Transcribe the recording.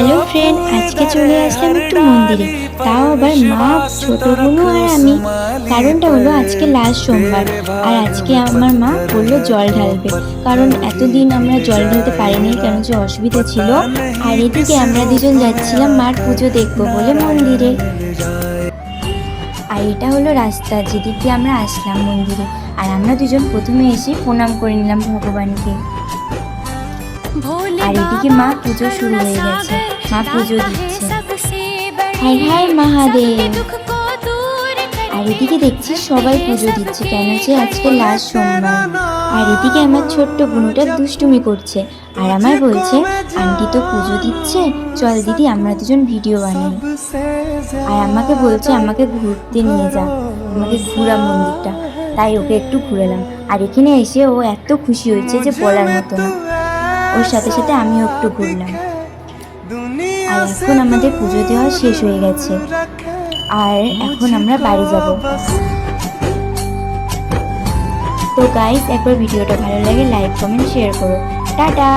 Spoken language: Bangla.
হ্যালো ফ্রেন্ড, আজকে চলে আসলাম একটু মন্দিরে, তাও আবার মা, ছোট বোনু আর আমি। কারণটা হলো আজকে লাস্ট সোমবার, আর আজকে আমার মা বললো জল ঢালবে, কারণ এতদিন আমরা জল ঢালতে পারিনি কেন যে অসুবিধা ছিল। আর এদিকে আমরা দুজন যাচ্ছিলাম মার পুজো দেখবো বলে মন্দিরে। আর এটা হলো রাস্তা যেদিক দিয়ে আমরা আসলাম মন্দিরে। আর আমরা দুজন প্রথমে এসে প্রণাম করে নিলাম ভগবানকে। আর এদিকে মা পুজো শুরু হয়ে গেছে, মা পুজো দিচ্ছে। High high Mahadev. আর এদিকে দেখছি সবাই পুজো দিচ্ছে কেন যে আজকে লাস্ট সোমবার। আর এদিকে আমার ছোট্ট বোনটা দুষ্টুমি করছে আর আমায় বলছে, আন্টি তো পুজো দিচ্ছে, চল দিদি আমরা দুজন ভিডিও বানাই। আর আমাকে বলছে আমাকে ঘুরতে নিয়ে যা, আমাকে ঘুরা মন্দিরটা। তাই ওকে একটু ঘুরালাম। আর এখানে এসে ও এত খুশি হয়েছে যে বলার মতো না। ওর সাথে সাথে আমিও একটু ঘুরলাম। আর এখন আমাদের পুজো দেওয়া শেষ হয়ে গেছে, আর এখন আমরা বাড়ি যাব। তো গাইস, একবার ভিডিওটা ভালো লাগে লাইক কমেন্ট শেয়ার করো। টাটা।